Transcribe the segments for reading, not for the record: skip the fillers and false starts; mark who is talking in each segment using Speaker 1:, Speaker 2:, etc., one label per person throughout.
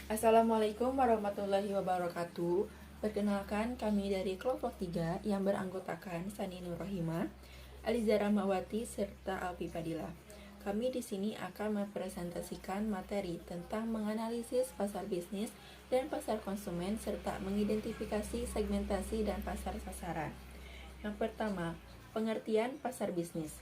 Speaker 1: Assalamualaikum warahmatullahi wabarakatuh. Perkenalkan, kami dari kelompok 3 yang beranggotakan Sani Nurrohima, Aliza Rahmawati, serta Alfi Fadila. Kami di sini akan mempresentasikan materi tentang menganalisis pasar bisnis dan pasar konsumen serta mengidentifikasi segmentasi dan pasar sasaran. Yang pertama, pengertian pasar bisnis.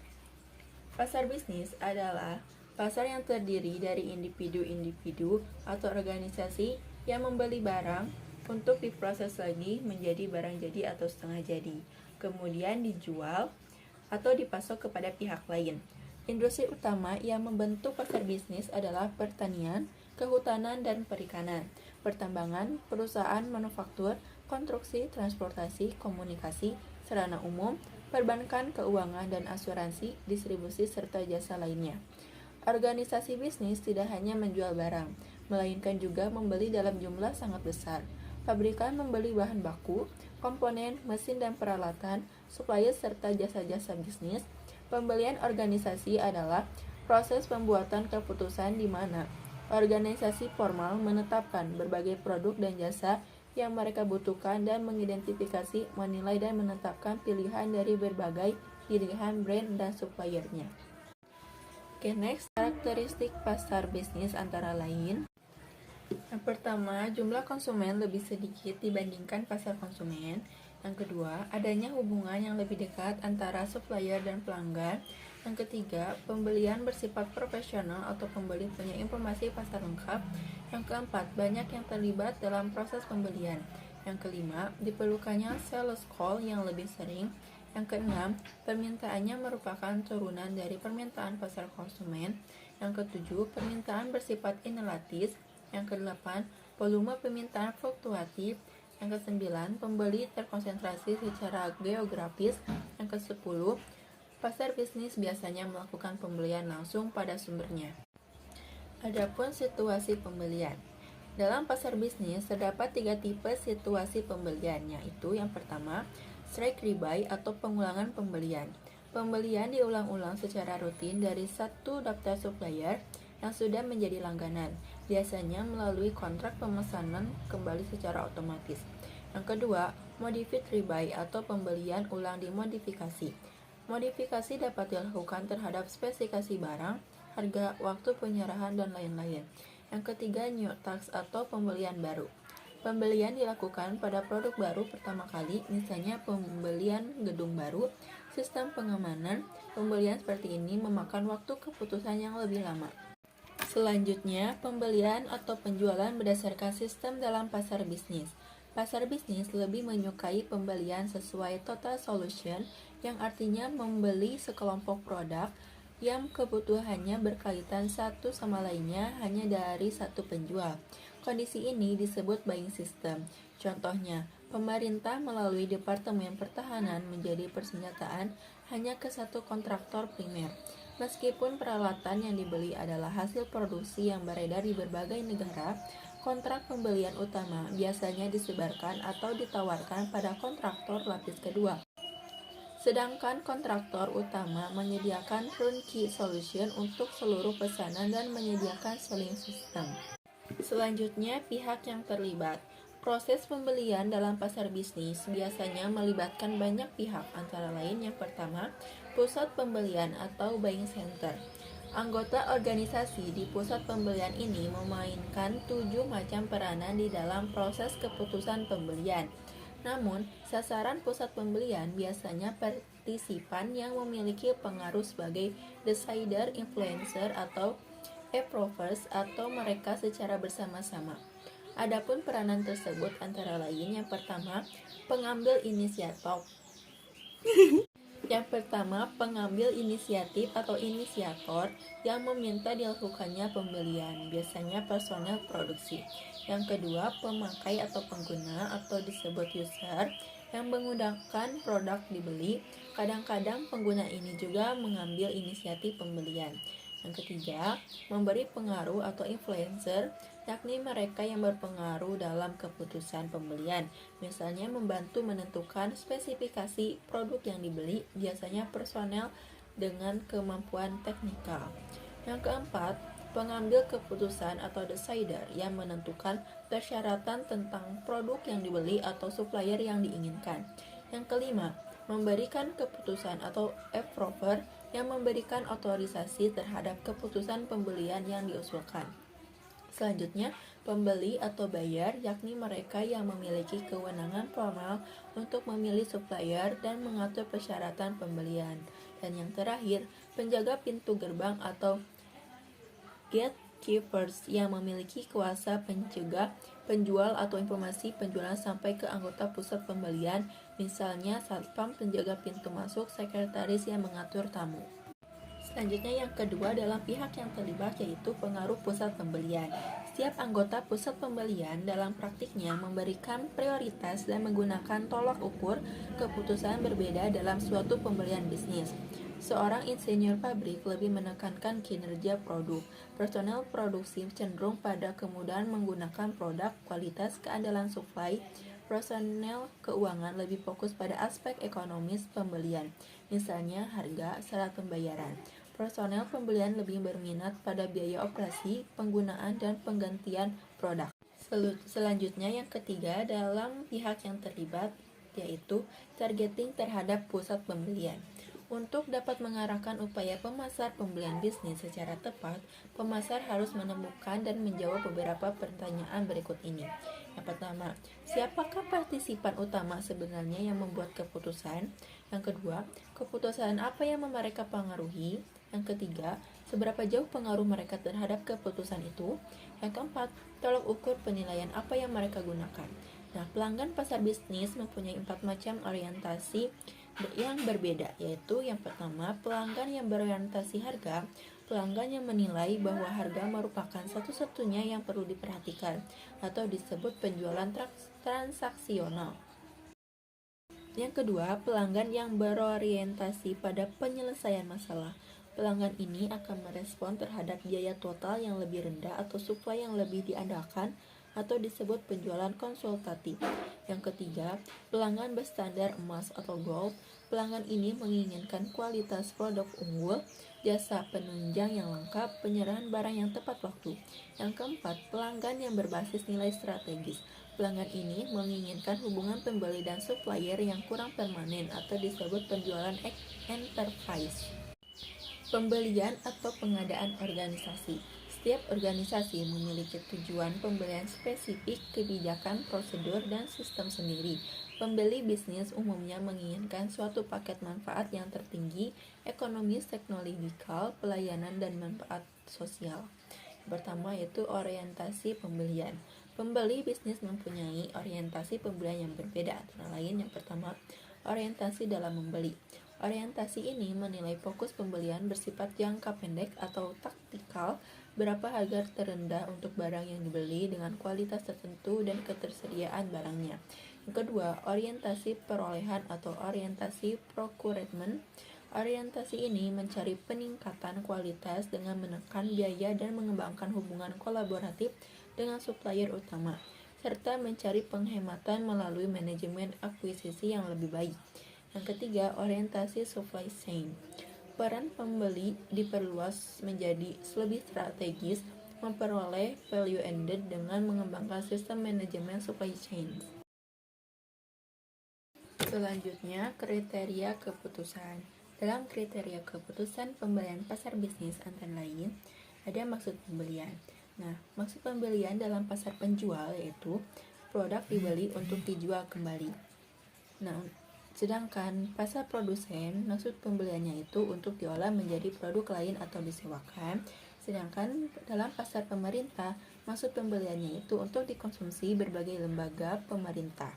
Speaker 1: Pasar bisnis adalah pasar yang terdiri dari individu-individu atau organisasi yang membeli barang untuk diproses lagi menjadi barang jadi atau setengah jadi, kemudian dijual atau dipasok kepada pihak lain. Industri utama yang membentuk pasar bisnis adalah pertanian, kehutanan dan perikanan, pertambangan, perusahaan manufaktur, konstruksi, transportasi, komunikasi, sarana umum, perbankan, keuangan dan asuransi, distribusi serta jasa lainnya. Organisasi bisnis tidak hanya menjual barang, melainkan juga membeli dalam jumlah sangat besar. Pabrikan membeli bahan baku, komponen, mesin dan peralatan, supplier serta jasa-jasa bisnis. Pembelian organisasi adalah proses pembuatan keputusan di mana organisasi formal menetapkan berbagai produk dan jasa yang mereka butuhkan dan mengidentifikasi, menilai dan menetapkan pilihan dari berbagai pilihan brand dan suppliernya. Oke, next, karakteristik pasar bisnis antara lain. Yang pertama, jumlah konsumen lebih sedikit dibandingkan pasar konsumen. Yang kedua, adanya hubungan yang lebih dekat antara supplier dan pelanggan. Yang ketiga, pembelian bersifat profesional atau pembeli punya informasi pasar lengkap. Yang keempat, banyak yang terlibat dalam proses pembelian. Yang kelima, diperlukannya sales call yang lebih sering. Yang keenam, permintaannya merupakan turunan dari permintaan pasar konsumen. Yang ketujuh, permintaan bersifat inelatis. Yang kedelapan, volume permintaan fluktuatif. Yang kesembilan, pembeli terkonsentrasi secara geografis. Yang kesepuluh, pasar bisnis biasanya melakukan pembelian langsung pada sumbernya. Adapun situasi pembelian. Dalam pasar bisnis terdapat 3 tipe situasi pembelian, yaitu yang pertama, strike rebuy atau pengulangan pembelian. Pembelian diulang-ulang secara rutin dari satu daftar supplier yang sudah menjadi langganan, biasanya melalui kontrak pemesanan kembali secara otomatis. Yang kedua, modified rebuy atau pembelian ulang dimodifikasi. Modifikasi dapat dilakukan terhadap spesifikasi barang, harga, waktu penyerahan, dan lain-lain. Yang ketiga, new tax atau pembelian baru. Pembelian dilakukan pada produk baru pertama kali, misalnya pembelian gedung baru, sistem pengamanan. Pembelian seperti ini memakan waktu keputusan yang lebih lama. Selanjutnya, pembelian atau penjualan berdasarkan sistem dalam pasar bisnis. Pasar bisnis lebih menyukai pembelian sesuai total solution, yang artinya membeli sekelompok produk yang kebutuhannya berkaitan satu sama lainnya hanya dari satu penjual. Kondisi ini disebut buying system. Contohnya, pemerintah melalui Departemen Pertahanan menjadi persenjataan hanya ke satu kontraktor primer. Meskipun peralatan yang dibeli adalah hasil produksi yang beredar di berbagai negara, kontrak pembelian utama biasanya disebarkan atau ditawarkan pada kontraktor lapis kedua. Sedangkan kontraktor utama menyediakan turnkey solution untuk seluruh pesanan dan menyediakan selling system. Selanjutnya, pihak yang terlibat. Proses pembelian dalam pasar bisnis biasanya melibatkan banyak pihak, antara lain yang pertama, pusat pembelian atau buying center. Anggota organisasi di pusat pembelian ini memainkan 7 macam peranan di dalam proses keputusan pembelian. Namun, sasaran pusat pembelian biasanya partisipan yang memiliki pengaruh sebagai decider, influencer, atau approvers, atau mereka secara bersama-sama. Adapun peranan tersebut antara lain yang pertama, pengambil inisiatif. Yang pertama, pengambil inisiatif atau inisiator yang meminta dilakukannya pembelian, biasanya personel produksi. Yang kedua, pemakai atau pengguna atau disebut user yang menggunakan produk dibeli. Kadang-kadang pengguna ini juga mengambil inisiatif pembelian. Yang ketiga, memberi pengaruh atau influencer, yakni mereka yang berpengaruh dalam keputusan pembelian, misalnya membantu menentukan spesifikasi produk yang dibeli, biasanya personel dengan kemampuan teknikal. Yang keempat, pengambil keputusan atau decider yang menentukan persyaratan tentang produk yang dibeli atau supplier yang diinginkan. Yang kelima, memberikan keputusan atau approver yang memberikan otorisasi terhadap keputusan pembelian yang diusulkan. Selanjutnya, pembeli atau buyer, yakni mereka yang memiliki kewenangan formal untuk memilih supplier dan mengatur persyaratan pembelian. Dan yang terakhir, penjaga pintu gerbang atau gatekeepers yang memiliki kuasa pencegah penjual atau informasi penjualan sampai ke anggota pusat pembelian, misalnya satpam, penjaga pintu masuk, sekretaris yang mengatur tamu. Selanjutnya yang kedua dalam pihak yang terlibat yaitu pengaruh pusat pembelian. Setiap anggota pusat pembelian dalam praktiknya memberikan prioritas dan menggunakan tolak ukur keputusan berbeda dalam suatu pembelian bisnis. Seorang insinyur pabrik lebih menekankan kinerja produk. Personel produksi cenderung pada kemudahan menggunakan produk, kualitas, keandalan supply. Personel keuangan lebih fokus pada aspek ekonomis pembelian, misalnya harga, syarat pembayaran. Personel pembelian lebih berminat pada biaya operasi, penggunaan, dan penggantian produk. Selanjutnya yang ketiga dalam pihak yang terlibat yaitu targeting terhadap pusat pembelian. Untuk dapat mengarahkan upaya pemasar pembelian bisnis secara tepat, pemasar harus menemukan dan menjawab beberapa pertanyaan berikut ini. Yang pertama, siapakah partisipan utama sebenarnya yang membuat keputusan? Yang kedua, keputusan apa yang mereka pengaruhi? Yang ketiga, seberapa jauh pengaruh mereka terhadap keputusan itu? Yang keempat, tolak ukur penilaian apa yang mereka gunakan. Nah, pelanggan pasar bisnis mempunyai 4 macam orientasi yang berbeda, yaitu yang pertama, pelanggan yang berorientasi harga. Pelanggan yang menilai bahwa harga merupakan satu-satunya yang perlu diperhatikan, atau disebut penjualan transaksional. Yang kedua, pelanggan yang berorientasi pada penyelesaian masalah. Pelanggan ini akan merespon terhadap biaya total yang lebih rendah atau supply yang lebih diandalkan, atau disebut penjualan konsultatif. Yang ketiga, pelanggan berstandar emas atau gold. Pelanggan ini menginginkan kualitas produk unggul, jasa penunjang yang lengkap, penyerahan barang yang tepat waktu. Yang keempat, pelanggan yang berbasis nilai strategis. Pelanggan ini menginginkan hubungan pembeli dan supplier yang kurang permanen atau disebut penjualan enterprise. Pembelian atau pengadaan organisasi. Setiap organisasi memiliki tujuan pembelian spesifik, kebijakan, prosedur, dan sistem sendiri. Pembeli bisnis umumnya menginginkan suatu paket manfaat yang tertinggi, ekonomis, teknologikal, pelayanan, dan manfaat sosial. Pertama yaitu orientasi pembelian. Pembeli bisnis mempunyai orientasi pembelian yang berbeda, antara lain yang pertama, orientasi dalam membeli. Orientasi ini menilai fokus pembelian bersifat jangka pendek atau taktikal, berapa harga terendah untuk barang yang dibeli dengan kualitas tertentu dan ketersediaan barangnya. Yang kedua, orientasi perolehan atau orientasi procurement. Orientasi ini mencari peningkatan kualitas dengan menekan biaya dan mengembangkan hubungan kolaboratif dengan supplier utama, serta mencari penghematan melalui manajemen akuisisi yang lebih baik. Yang ketiga, orientasi supply chain. Peran pembeli diperluas menjadi lebih strategis, memperoleh value added dengan mengembangkan sistem manajemen supply chain. Selanjutnya, kriteria keputusan. Dalam kriteria keputusan pembelian pasar bisnis antara lain, ada maksud pembelian. Nah, maksud pembelian dalam pasar penjual yaitu produk dibeli untuk dijual kembali. Nah, sedangkan pasar produsen, maksud pembeliannya itu untuk diolah menjadi produk lain atau disewakan. Sedangkan dalam pasar pemerintah, maksud pembeliannya itu untuk dikonsumsi berbagai lembaga pemerintah.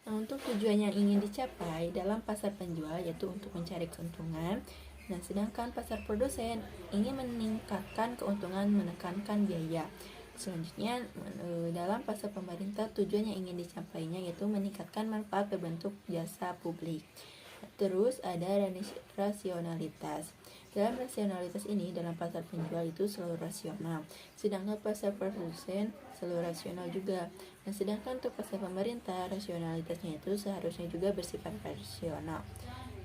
Speaker 1: Nah, untuk tujuan yang ingin dicapai dalam pasar penjual yaitu untuk mencari keuntungan. Nah, sedangkan pasar produsen ingin meningkatkan keuntungan, menekankan biaya. Selanjutnya, dalam pasar pemerintah tujuan yang ingin dicapainya yaitu meningkatkan manfaat berbentuk jasa publik. Terus ada rasionalitas. Dalam rasionalitas ini, dalam pasar penjual itu selalu rasional, sedangkan pasar produsen selalu rasional juga. Nah, sedangkan untuk pasar pemerintah, rasionalitasnya itu seharusnya juga bersifat rasional.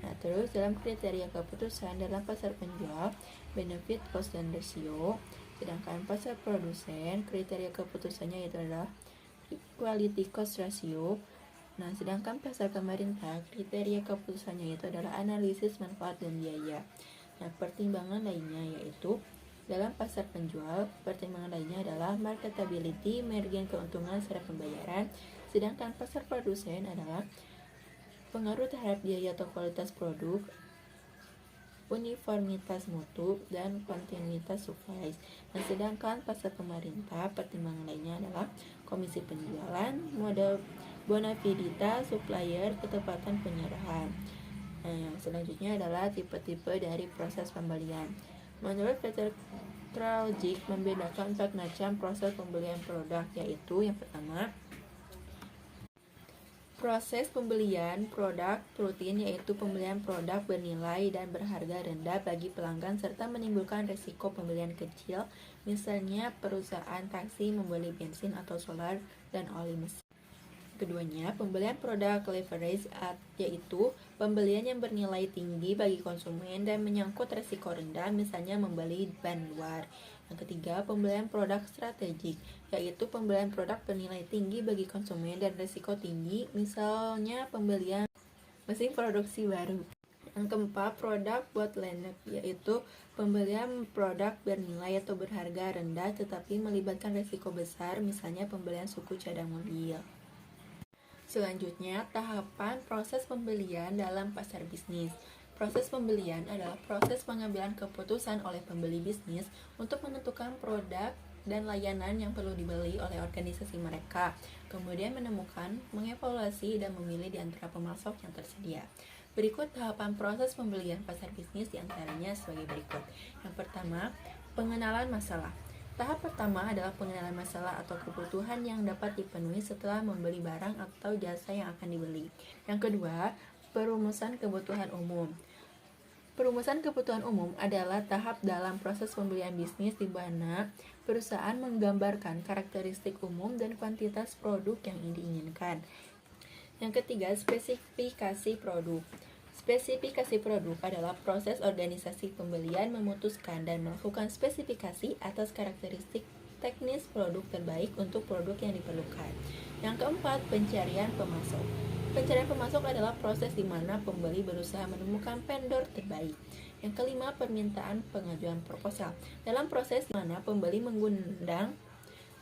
Speaker 1: Nah, terus dalam kriteria keputusan dalam pasar penjual, benefit cost dan ratio. Sedangkan pasar produsen, kriteria keputusannya itu adalah quality cost ratio. Nah, sedangkan pasar pemerintah, kriteria keputusannya itu adalah analisis manfaat dan biaya. Nah, pertimbangan lainnya yaitu dalam pasar penjual, pertimbangan lainnya adalah marketability, margin keuntungan, serta pembayaran. Sedangkan pasar produsen adalah pengaruh terhadap biaya atau kualitas produk, uniformitas mutu, dan kontinuitas supply. Nah, sedangkan pasar pemerintah, pertimbangan lainnya adalah komisi penjualan, modal bona fidita, supplier, ketepatan penyerahan. Nah, selanjutnya adalah tipe-tipe dari proses pembelian. Menurut Peter Kraljic membedakan 4 macam proses pembelian produk, yaitu yang pertama, proses pembelian produk rutin, yaitu pembelian produk bernilai dan berharga rendah bagi pelanggan serta menimbulkan risiko pembelian kecil, misalnya perusahaan taksi membeli bensin atau solar dan oli mesin. Keduanya, pembelian produk leverage, yaitu pembelian yang bernilai tinggi bagi konsumen dan menyangkut risiko rendah, misalnya membeli ban luar. Yang ketiga, pembelian produk strategik, yaitu pembelian produk bernilai tinggi bagi konsumen dan risiko tinggi, misalnya pembelian mesin produksi baru. Yang keempat, produk bottleneck, yaitu pembelian produk bernilai atau berharga rendah tetapi melibatkan risiko besar, misalnya pembelian suku cadang mobil. Selanjutnya, tahapan proses pembelian dalam pasar bisnis. Proses pembelian adalah proses pengambilan keputusan oleh pembeli bisnis untuk menentukan produk dan layanan yang perlu dibeli oleh organisasi mereka, kemudian menemukan, mengevaluasi, dan memilih di antara pemasok yang tersedia. Berikut tahapan proses pembelian pasar bisnis diantaranya sebagai berikut. Yang pertama, pengenalan masalah. Tahap pertama adalah pengenalan masalah atau kebutuhan yang dapat dipenuhi setelah membeli barang atau jasa yang akan dibeli. Yang kedua, perumusan kebutuhan umum. Perumusan kebutuhan umum adalah tahap dalam proses pembelian bisnis di mana perusahaan menggambarkan karakteristik umum dan kuantitas produk yang diinginkan. Yang ketiga, spesifikasi produk. Spesifikasi produk adalah proses organisasi pembelian memutuskan dan melakukan spesifikasi atas karakteristik teknis produk terbaik untuk produk yang diperlukan. Yang keempat, pencarian pemasok. Pencarian pemasok adalah proses di mana pembeli berusaha menemukan vendor terbaik. Yang kelima, permintaan pengajuan proposal. Dalam proses di mana pembeli mengundang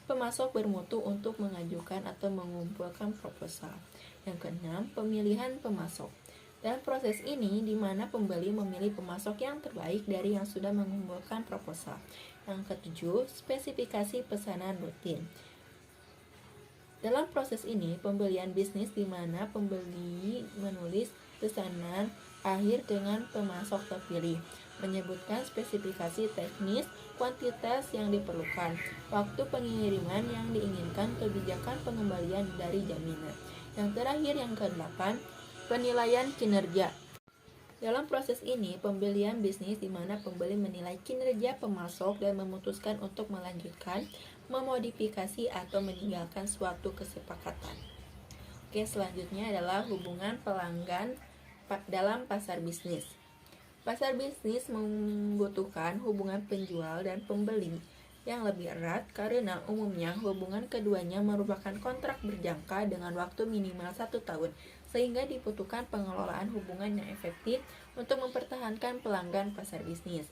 Speaker 1: pemasok bermutu untuk mengajukan atau mengumpulkan proposal. Yang keenam, pemilihan pemasok. Dalam proses ini, di mana pembeli memilih pemasok yang terbaik dari yang sudah mengumpulkan proposal. Yang ketujuh, spesifikasi pesanan rutin. Dalam proses ini, pembelian bisnis di mana pembeli menulis pesanan akhir dengan pemasok terpilih, menyebutkan spesifikasi teknis, kuantitas yang diperlukan, waktu pengiriman yang diinginkan, kebijakan pengembalian dari jaminan. Yang terakhir, yang ke-8, penilaian kinerja. Dalam proses ini, pembelian bisnis di mana pembeli menilai kinerja pemasok dan memutuskan untuk melanjutkan, memodifikasi, atau meninggalkan suatu kesepakatan. Oke, selanjutnya adalah hubungan pelanggan dalam pasar bisnis. Pasar bisnis membutuhkan hubungan penjual dan pembeli yang lebih erat karena umumnya hubungan keduanya merupakan kontrak berjangka dengan waktu minimal 1 tahun, sehingga dibutuhkan pengelolaan hubungan yang efektif untuk mempertahankan pelanggan pasar bisnis.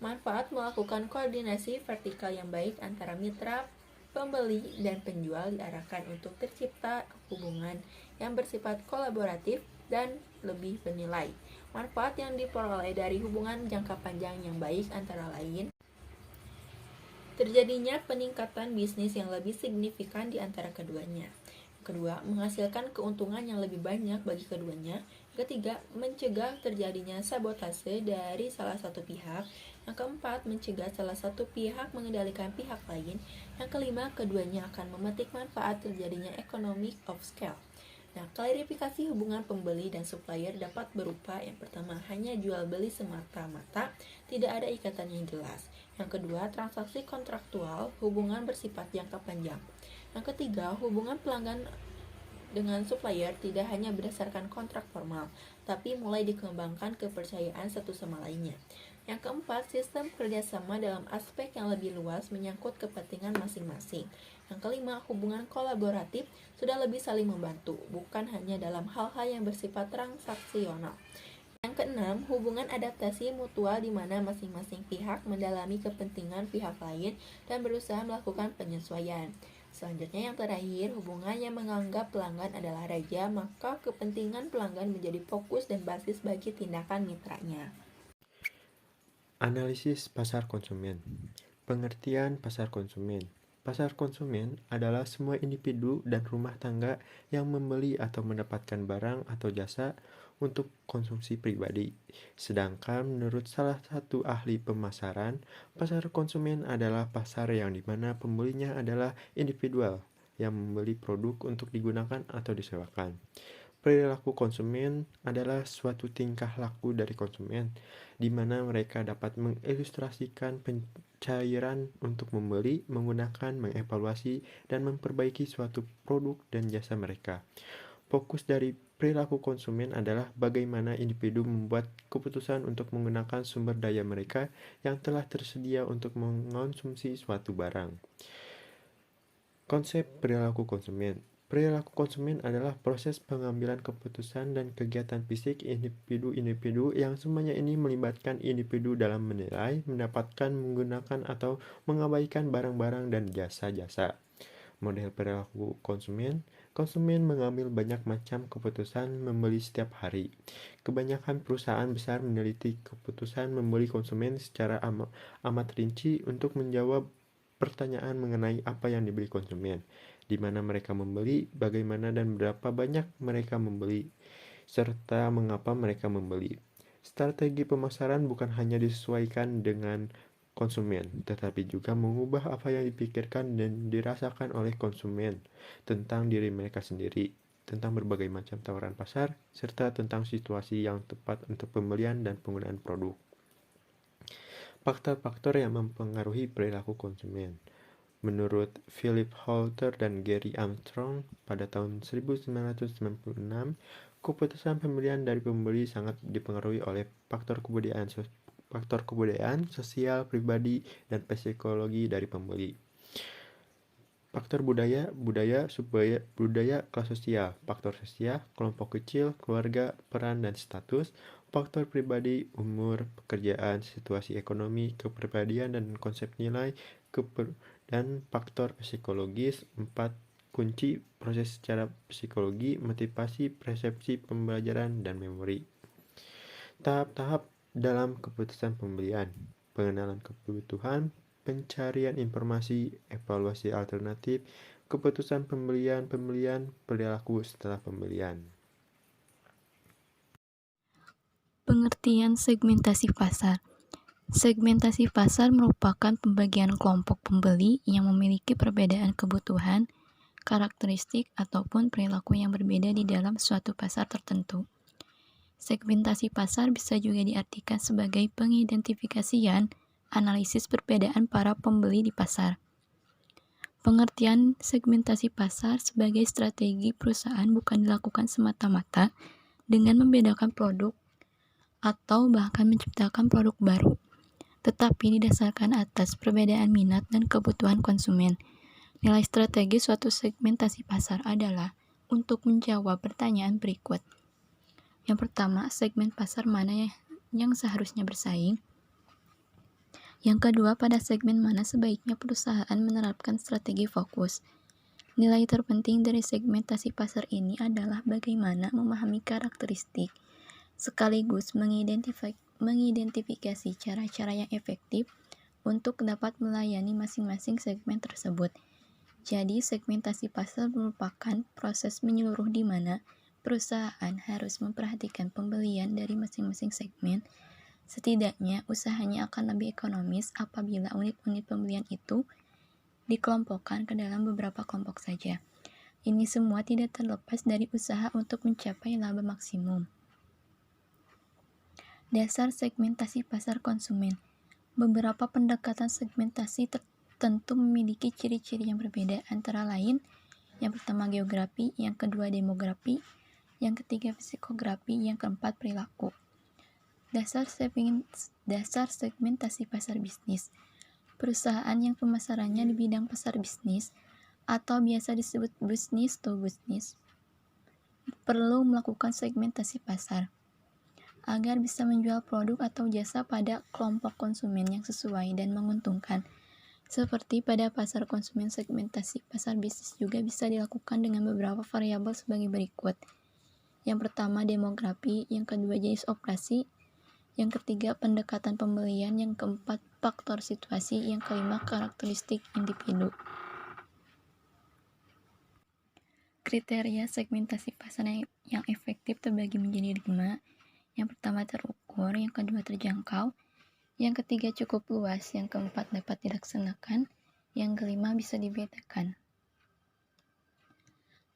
Speaker 1: Manfaat melakukan koordinasi vertikal yang baik antara mitra, pembeli, dan penjual diarahkan untuk tercipta hubungan yang bersifat kolaboratif dan lebih bernilai. Manfaat yang diperoleh dari hubungan jangka panjang yang baik antara lain terjadinya peningkatan bisnis yang lebih signifikan di antara keduanya. Kedua, menghasilkan keuntungan yang lebih banyak bagi keduanya. Ketiga, mencegah terjadinya sabotase dari salah satu pihak. Yang keempat, mencegah salah satu pihak mengendalikan pihak lain. Yang kelima, keduanya akan memetik manfaat terjadinya economic of scale. Nah, klarifikasi hubungan pembeli dan supplier dapat berupa yang pertama, hanya jual beli semata-mata, tidak ada ikatan yang jelas. Yang kedua, transaksi kontraktual, hubungan bersifat jangka panjang. Yang ketiga, hubungan pelanggan dengan supplier tidak hanya berdasarkan kontrak formal, tapi mulai dikembangkan kepercayaan satu sama lainnya. Yang keempat, sistem kerjasama dalam aspek yang lebih luas menyangkut kepentingan masing-masing. Yang kelima, hubungan kolaboratif sudah lebih saling membantu, bukan hanya dalam hal-hal yang bersifat transaksional. Yang keenam, hubungan adaptasi mutual di mana masing-masing pihak mendalami kepentingan pihak lain dan berusaha melakukan penyesuaian. Selanjutnya yang terakhir, hubungan yang menganggap pelanggan adalah raja, maka kepentingan pelanggan menjadi fokus dan basis bagi tindakan mitranya.
Speaker 2: Analisis pasar konsumen. Pengertian pasar konsumen. Pasar konsumen adalah semua individu dan rumah tangga yang membeli atau mendapatkan barang atau jasa untuk konsumsi pribadi. Sedangkan menurut salah satu ahli pemasaran, pasar konsumen adalah pasar yang dimana pembelinya adalah individual yang membeli produk untuk digunakan atau disewakan. Perilaku konsumen adalah suatu tingkah laku dari konsumen, di mana mereka dapat mengilustrasikan pencairan untuk membeli, menggunakan, mengevaluasi, dan memperbaiki suatu produk dan jasa mereka. Fokus dari perilaku konsumen adalah bagaimana individu membuat keputusan untuk menggunakan sumber daya mereka yang telah tersedia untuk mengonsumsi suatu barang. Konsep perilaku konsumen. Perilaku konsumen adalah proses pengambilan keputusan dan kegiatan fisik individu-individu yang semuanya ini melibatkan individu dalam menilai, mendapatkan, menggunakan, atau mengabaikan barang-barang dan jasa-jasa. Model perilaku konsumen. Konsumen mengambil banyak macam keputusan membeli setiap hari. Kebanyakan perusahaan besar meneliti keputusan membeli konsumen secara amat rinci untuk menjawab pertanyaan mengenai apa yang dibeli konsumen, di mana mereka membeli, bagaimana dan berapa banyak mereka membeli, serta mengapa mereka membeli. Strategi pemasaran bukan hanya disesuaikan dengan konsumen, tetapi juga mengubah apa yang dipikirkan dan dirasakan oleh konsumen tentang diri mereka sendiri, tentang berbagai macam tawaran pasar, serta tentang situasi yang tepat untuk pembelian dan penggunaan produk. Faktor-faktor yang mempengaruhi perilaku konsumen. Menurut Philip Halter dan Gary Armstrong pada tahun 1996, keputusan pembelian dari pembeli sangat dipengaruhi oleh faktor kebudayaan, sosial, pribadi, dan psikologi dari pembeli. Faktor budaya, kelas sosial, faktor sosial, kelompok kecil, keluarga, peran dan status, faktor pribadi, umur, pekerjaan, situasi ekonomi, kepribadian dan konsep nilai, dan faktor psikologis. 4. Kunci proses secara psikologi, motivasi, persepsi, pembelajaran, dan memori. Tahap-tahap dalam keputusan pembelian. Pengenalan kebutuhan, pencarian informasi, evaluasi alternatif, keputusan pembelian, perilaku setelah pembelian.
Speaker 3: Pengertian segmentasi pasar. Segmentasi pasar merupakan pembagian kelompok pembeli yang memiliki perbedaan kebutuhan, karakteristik, ataupun perilaku yang berbeda di dalam suatu pasar tertentu. Segmentasi pasar bisa juga diartikan sebagai pengidentifikasian analisis perbedaan para pembeli di pasar. Pengertian segmentasi pasar sebagai strategi perusahaan bukan dilakukan semata-mata dengan membedakan produk atau bahkan menciptakan produk baru, tetapi didasarkan atas perbedaan minat dan kebutuhan konsumen. Nilai strategi suatu segmentasi pasar adalah untuk menjawab pertanyaan berikut. Yang pertama, segmen pasar mana yang seharusnya bersaing? Yang kedua, pada segmen mana sebaiknya perusahaan menerapkan strategi fokus? Nilai terpenting dari segmentasi pasar ini adalah bagaimana memahami karakteristik, sekaligus mengidentifikasi cara-cara yang efektif untuk dapat melayani masing-masing segmen tersebut. Jadi, segmentasi pasar merupakan proses menyeluruh di mana perusahaan harus memperhatikan pembelian dari masing-masing segmen. Setidaknya, usahanya akan lebih ekonomis apabila unit-unit pembelian itu dikelompokkan ke dalam beberapa kelompok saja. Ini semua tidak terlepas dari usaha untuk mencapai laba maksimum. Dasar segmentasi pasar konsumen. Beberapa pendekatan segmentasi tertentu memiliki ciri-ciri yang berbeda, antara lain yang pertama geografi, yang kedua demografi, yang ketiga psikografi, yang keempat perilaku. Dasar segmentasi pasar bisnis. Perusahaan yang pemasarannya di bidang pasar bisnis atau biasa disebut business to business perlu melakukan segmentasi pasar agar bisa menjual produk atau jasa pada kelompok konsumen yang sesuai dan menguntungkan. Seperti pada pasar konsumen, segmentasi pasar bisnis juga bisa dilakukan dengan beberapa variabel sebagai berikut. Yang pertama, demografi. Yang kedua, jenis operasi. Yang ketiga, pendekatan pembelian. Yang keempat, faktor situasi. Yang kelima, karakteristik individu. Kriteria segmentasi pasar yang efektif terbagi menjadi 5. Yang pertama, terukur. Yang kedua, terjangkau. Yang ketiga, cukup luas. Yang keempat, dapat dilaksanakan. Yang kelima, bisa dibedakan.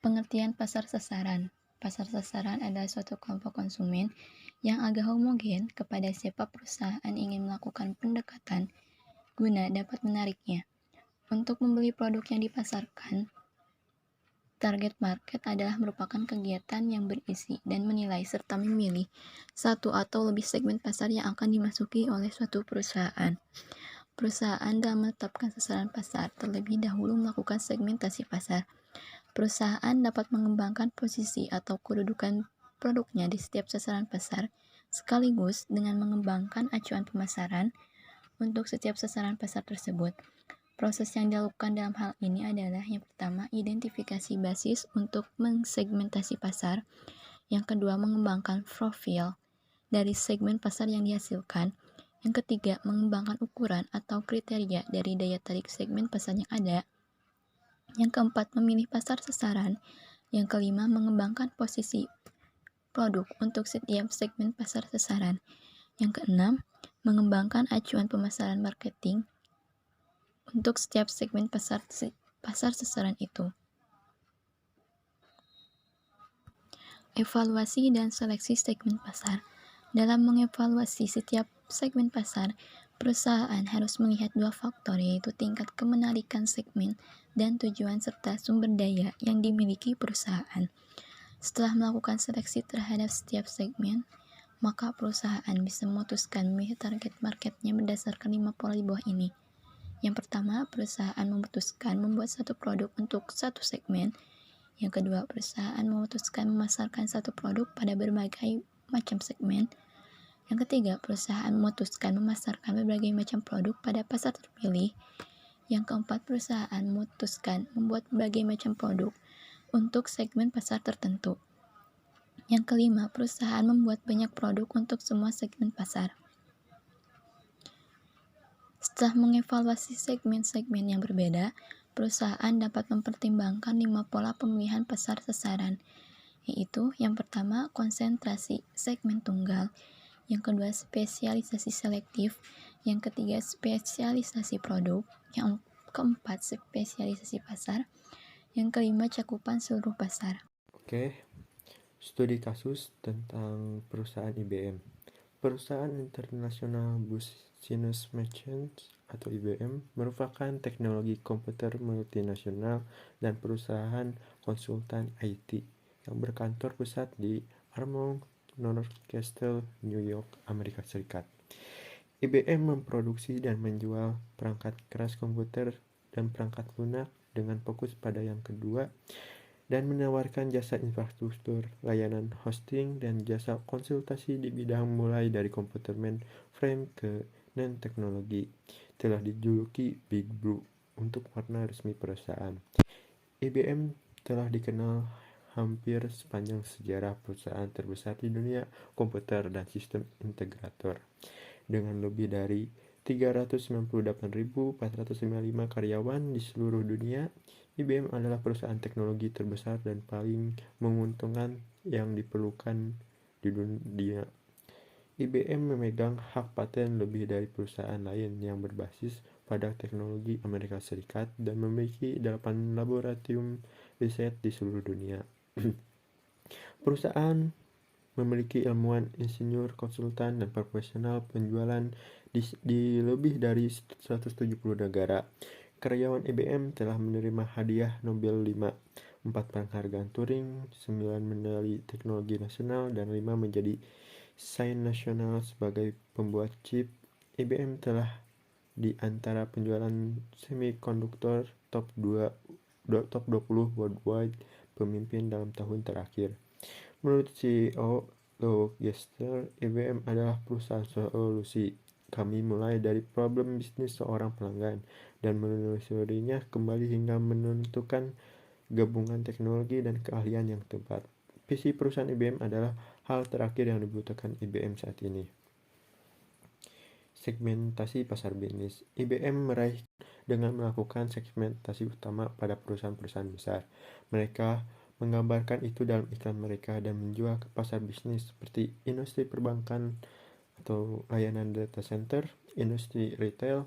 Speaker 3: Pengertian pasar sasaran. Pasar sasaran adalah suatu kelompok konsumen yang agak homogen kepada siapa perusahaan ingin melakukan pendekatan guna dapat menariknya untuk membeli produk yang dipasarkan. Target market adalah merupakan kegiatan yang berisi dan menilai serta memilih satu atau lebih segmen pasar yang akan dimasuki oleh suatu perusahaan. Perusahaan dalam menetapkan sasaran pasar terlebih dahulu melakukan segmentasi pasar. Perusahaan dapat mengembangkan posisi atau kedudukan produknya di setiap sasaran pasar, sekaligus dengan mengembangkan acuan pemasaran untuk setiap sasaran pasar tersebut. Proses yang dilakukan dalam hal ini adalah yang pertama, identifikasi basis untuk mensegmentasi pasar. Yang kedua, mengembangkan profil dari segmen pasar yang dihasilkan. Yang ketiga, mengembangkan ukuran atau kriteria dari daya tarik segmen pasar yang ada. Yang keempat, memilih pasar sasaran. Yang kelima, mengembangkan posisi produk untuk setiap segmen pasar sasaran. Yang keenam, mengembangkan acuan pemasaran marketing untuk setiap segmen pasar sasaran itu. Evaluasi dan seleksi segmen pasar. Dalam mengevaluasi setiap segmen pasar, perusahaan harus melihat dua faktor, yaitu tingkat kemenarikan segmen dan tujuan serta sumber daya yang dimiliki perusahaan. Setelah melakukan seleksi terhadap setiap segmen, maka perusahaan bisa memutuskan memilih target marketnya berdasarkan 5 pola di bawah ini. Yang pertama, perusahaan memutuskan membuat satu produk untuk satu segmen. Yang kedua, perusahaan memutuskan memasarkan satu produk pada berbagai macam segmen. Yang ketiga, perusahaan memutuskan memasarkan berbagai macam produk pada pasar terpilih. Yang keempat, perusahaan memutuskan membuat berbagai macam produk untuk segmen pasar tertentu. Yang kelima, perusahaan membuat banyak produk untuk semua segmen pasar. Setelah mengevaluasi segmen-segmen yang berbeda, perusahaan dapat mempertimbangkan 5 pola pemilihan pasar sasaran, yaitu yang pertama, konsentrasi segmen tunggal, yang kedua, spesialisasi selektif, yang ketiga, spesialisasi produk, yang keempat, spesialisasi pasar, yang kelima, cakupan seluruh pasar.
Speaker 2: Oke, studi kasus tentang perusahaan IBM. Perusahaan International Business Machines atau IBM merupakan teknologi komputer multinasional dan perusahaan konsultan IT yang berkantor pusat di Armonk, North Castle, New York, Amerika Serikat. IBM memproduksi dan menjual perangkat keras komputer dan perangkat lunak dengan fokus pada yang kedua, dan menawarkan jasa infrastruktur, layanan hosting, dan jasa konsultasi di bidang mulai dari komputer mainframe ke non-teknologi. Telah dijuluki Big Blue untuk warna resmi perusahaan. IBM telah dikenal hampir sepanjang sejarah perusahaan terbesar di dunia komputer dan sistem integrator. Dengan lebih dari 398.455 karyawan di seluruh dunia, IBM adalah perusahaan teknologi terbesar dan paling menguntungkan yang diperlukan di dunia. IBM memegang hak paten lebih dari perusahaan lain yang berbasis pada teknologi Amerika Serikat dan memiliki 8 laboratorium riset di seluruh dunia. Perusahaan memiliki ilmuwan, insinyur, konsultan, dan profesional penjualan di lebih dari 170 negara. Karyawan IBM telah menerima hadiah Nobel 5, 4 penghargaan Turing, 9 medali teknologi nasional, dan 5 menjadi sains nasional sebagai pembuat chip, IBM telah di antara penjualan semikonduktor top 20 worldwide pemimpin dalam tahun terakhir. Menurut CEO Lou Gester, IBM adalah perusahaan solusi. Kami mulai dari problem bisnis seorang pelanggan dan menelusurinya kembali hingga menentukan gabungan teknologi dan keahlian yang tepat. Visi perusahaan IBM adalah hal terakhir yang dibutuhkan IBM saat ini. Segmentasi pasar bisnis. IBM meraih dengan melakukan segmentasi utama pada perusahaan-perusahaan besar. Mereka menggambarkan itu dalam iklan mereka dan menjual ke pasar bisnis seperti industri perbankan atau layanan data center, industri retail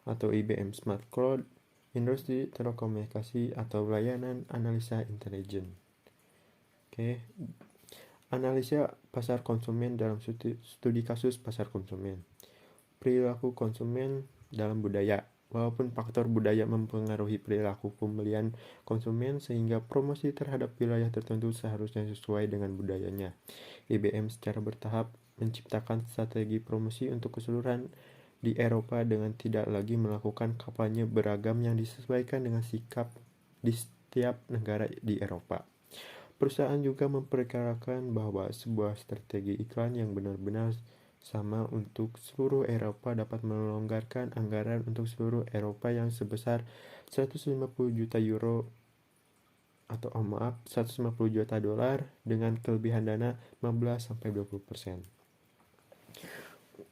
Speaker 2: atau IBM Smart Cloud, industri telekomunikasi atau layanan analisa intelijen. Analisa pasar konsumen dalam studi kasus pasar konsumen. Perilaku konsumen dalam budaya. Walaupun faktor budaya mempengaruhi perilaku pembelian konsumen sehingga promosi terhadap wilayah tertentu seharusnya sesuai dengan budayanya. IBM secara bertahap menciptakan strategi promosi untuk keseluruhan di Eropa dengan tidak lagi melakukan kampanye beragam yang disesuaikan dengan sikap di setiap negara di Eropa. Perusahaan juga memperkirakan bahwa sebuah strategi iklan yang benar-benar sama untuk seluruh Eropa dapat melonggarkan anggaran untuk seluruh Eropa yang sebesar 150 juta euro atau 150 juta dolar dengan kelebihan dana 15-20%.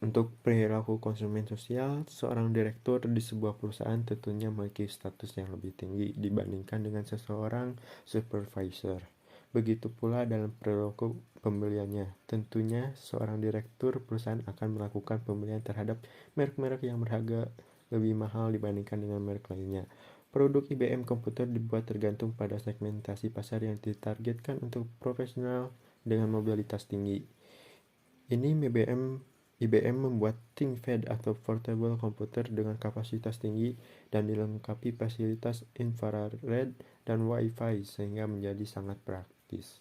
Speaker 2: Untuk perilaku konsumen sosial, seorang direktur di sebuah perusahaan tentunya memiliki status yang lebih tinggi dibandingkan dengan seseorang supervisor. Begitu pula dalam perilaku pembeliannya. Tentunya seorang direktur perusahaan akan melakukan pembelian terhadap merek-merek yang berharga lebih mahal dibandingkan dengan merek lainnya. Produk IBM komputer dibuat tergantung pada segmentasi pasar yang ditargetkan untuk profesional dengan mobilitas tinggi. Ini IBM membuat ThinkPad atau portable komputer dengan kapasitas tinggi dan dilengkapi fasilitas infrared dan Wi-Fi sehingga menjadi sangat praktis.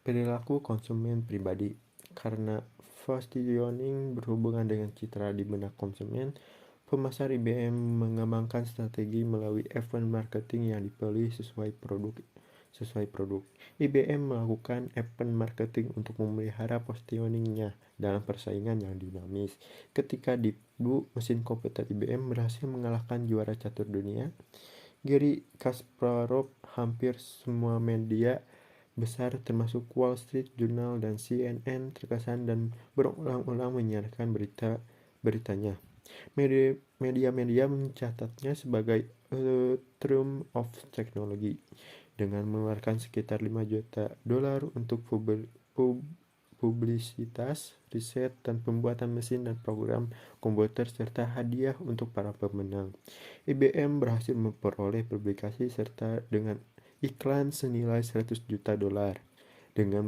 Speaker 2: Perilaku konsumen pribadi. Karena positioning berhubungan dengan citra di benak konsumen, pemasar IBM mengembangkan strategi melalui event marketing yang dipilih sesuai produk. IBM melakukan event marketing untuk memelihara positioningnya dalam persaingan yang dinamis. Ketika Deep Blue, mesin komputer IBM berhasil mengalahkan juara catur dunia, Garry Kasparov, hampir semua media besar termasuk Wall Street Journal dan CNN terkesan dan berulang-ulang menyiarkan beritanya. Media-media mencatatnya sebagai a triumph of technology dengan mengeluarkan sekitar 5 juta dolar untuk publisitas, riset, dan pembuatan mesin dan program komputer serta hadiah untuk para pemenang. IBM berhasil memperoleh publikasi serta dengan iklan senilai 100 juta dolar. Dengan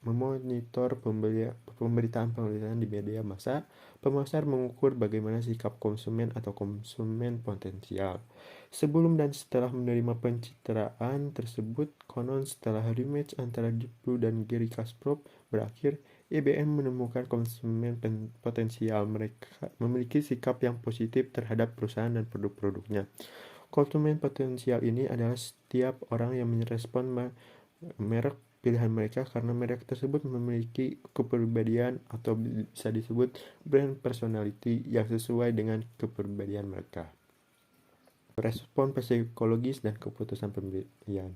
Speaker 2: memonitor pemberitaan di media massa, pemasar mengukur bagaimana sikap konsumen atau konsumen potensial. Sebelum dan setelah menerima pencitraan tersebut, konon setelah rematch antara Deep Blue dan Garry Kasparov berakhir, IBM menemukan konsumen potensial mereka memiliki sikap yang positif terhadap perusahaan dan produk-produknya. Konsumen potensial ini adalah setiap orang yang merespon merek pilihan mereka karena merek tersebut memiliki kepribadian atau bisa disebut brand personality yang sesuai dengan kepribadian mereka. Respon psikologis dan keputusan pembelian.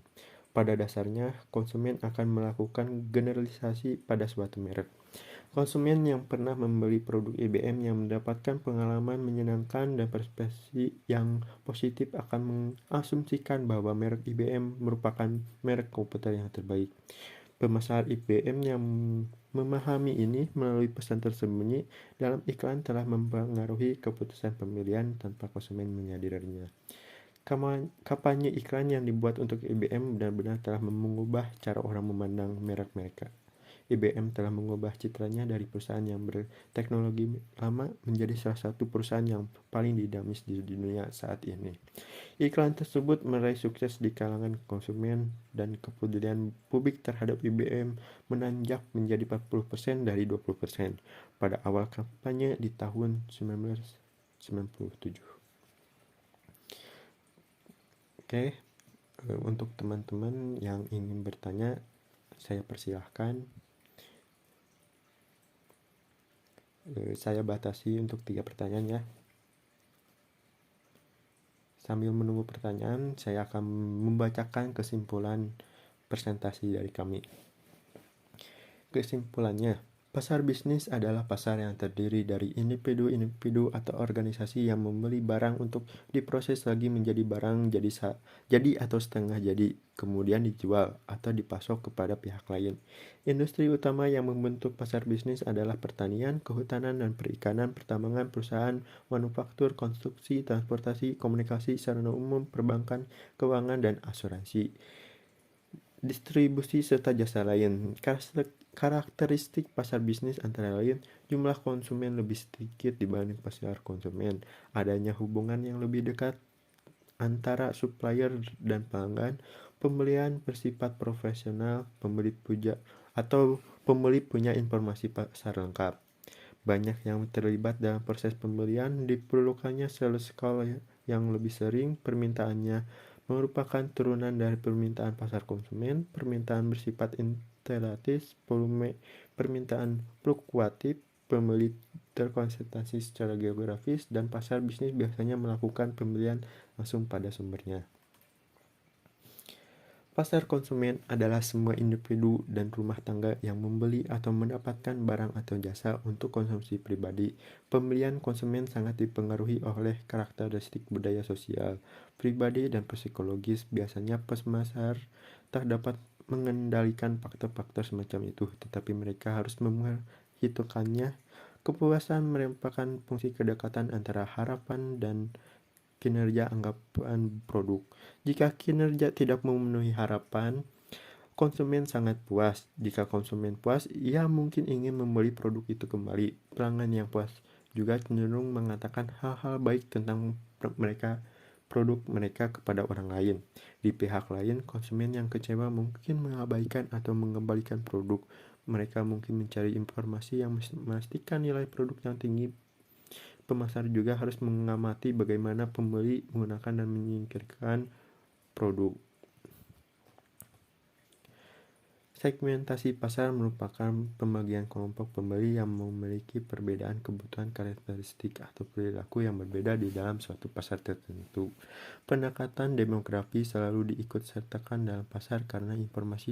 Speaker 2: Pada dasarnya, konsumen akan melakukan generalisasi pada suatu merek. Konsumen yang pernah membeli produk IBM yang mendapatkan pengalaman menyenangkan dan perspektif yang positif akan mengasumsikan bahwa merek IBM merupakan merek komputer yang terbaik. Pemasar IBM yang memahami ini melalui pesan tersembunyi dalam iklan telah mempengaruhi keputusan pembelian tanpa konsumen menyadarinya. Kampanye iklan yang dibuat untuk IBM benar-benar telah mengubah cara orang memandang merek mereka. IBM telah mengubah citranya dari perusahaan yang berteknologi lama menjadi salah satu perusahaan yang paling dinamis di dunia saat ini. Iklan tersebut meraih sukses di kalangan konsumen dan kepedulian publik terhadap IBM menanjak menjadi 40% dari 20% pada awal kampanye di tahun 1997. Oke, untuk teman-teman yang ingin bertanya, saya persilahkan. Saya batasi untuk 3 pertanyaan ya. Sambil menunggu pertanyaan, saya akan membacakan kesimpulan presentasi dari kami. Kesimpulannya, pasar bisnis adalah pasar yang terdiri dari individu-individu atau organisasi yang membeli barang untuk diproses lagi menjadi barang jadi atau setengah jadi, kemudian dijual atau dipasok kepada pihak lain. Industri utama yang membentuk pasar bisnis adalah pertanian, kehutanan dan perikanan, pertambangan, perusahaan, manufaktur, konstruksi, transportasi, komunikasi, sarana umum, perbankan, keuangan, dan asuransi. Distribusi serta jasa lain. Karakteristik pasar bisnis antara lain, jumlah konsumen lebih sedikit dibanding pasar konsumen, adanya hubungan yang lebih dekat antara supplier dan pelanggan, pembelian bersifat profesional, pembeli punya informasi pasar lengkap. Banyak yang terlibat dalam proses pembelian, diperlukannya sales call yang lebih sering, permintaannya merupakan turunan dari permintaan pasar konsumen, permintaan bersifat interatif, volume permintaan fluktuatif, pembeli terkonsentrasi secara geografis, dan pasar bisnis biasanya melakukan pembelian langsung pada sumbernya. Pasar konsumen adalah semua individu dan rumah tangga yang membeli atau mendapatkan barang atau jasa untuk konsumsi pribadi. Pembelian konsumen sangat dipengaruhi oleh karakteristik budaya sosial, pribadi, dan psikologis. Biasanya pasar tak dapat mengendalikan faktor-faktor semacam itu, tetapi mereka harus memperhitungkannya. Kepuasan merupakan fungsi kedekatan antara harapan dan kinerja anggapan produk. Jika kinerja tidak memenuhi harapan, konsumen sangat puas. Jika konsumen puas, ia mungkin ingin membeli produk itu kembali. Pelanggan yang puas juga cenderung mengatakan hal-hal baik tentang produk mereka kepada orang lain. Di pihak lain, konsumen yang kecewa mungkin mengabaikan atau mengembalikan produk. Mereka mungkin mencari informasi yang memastikan nilai produk yang tinggi. Pemasar juga harus mengamati bagaimana pembeli menggunakan dan menyingkirkan produk. Segmentasi pasar merupakan pembagian kelompok pembeli yang memiliki perbedaan kebutuhan, karakteristik, atau perilaku yang berbeda di dalam suatu pasar tertentu. Pendekatan demografi selalu diikut-sertakan dalam pasar karena informasi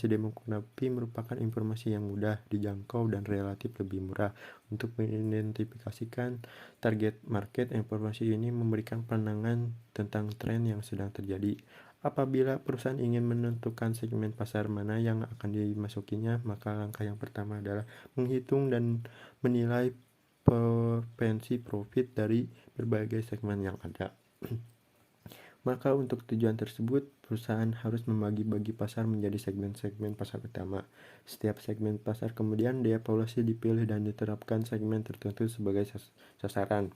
Speaker 2: demografi merupakan informasi yang mudah dijangkau dan relatif lebih murah. Untuk mengidentifikasikan target market, informasi ini memberikan pandangan tentang tren yang sedang terjadi. Apabila perusahaan ingin menentukan segmen pasar mana yang akan dimasukinya, maka langkah yang pertama adalah menghitung dan menilai potensi profit dari berbagai segmen yang ada. Maka untuk tujuan tersebut, perusahaan harus membagi-bagi pasar menjadi segmen-segmen pasar utama. Setiap segmen pasar kemudian dievaluasi, dipilih, dan diterapkan segmen tertentu sebagai sasaran.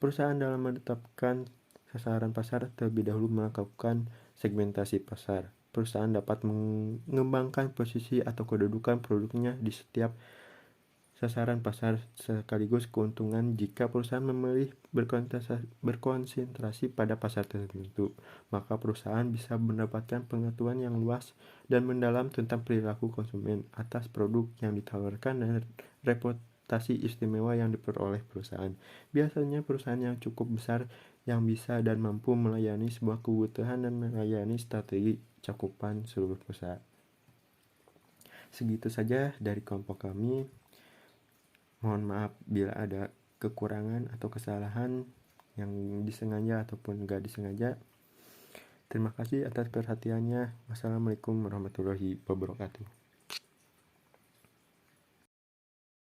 Speaker 2: Perusahaan dalam menetapkan sasaran pasar terlebih dahulu melakukan segmentasi pasar. Perusahaan dapat mengembangkan posisi atau kedudukan produknya di setiap sasaran pasar sekaligus keuntungan. Jika perusahaan memilih berkonsentrasi pada pasar tertentu, maka perusahaan bisa mendapatkan pengetahuan yang luas dan mendalam tentang perilaku konsumen atas produk yang ditawarkan dan reputasi istimewa yang diperoleh perusahaan. Biasanya perusahaan yang cukup besar yang bisa dan mampu melayani sebuah kebutuhan dan melayani strategi cakupan seluruh perusahaan. Segitu saja dari kelompok kami. Mohon maaf bila ada kekurangan atau kesalahan yang disengaja ataupun enggak disengaja. Terima kasih atas perhatiannya. Wassalamualaikum warahmatullahi wabarakatuh.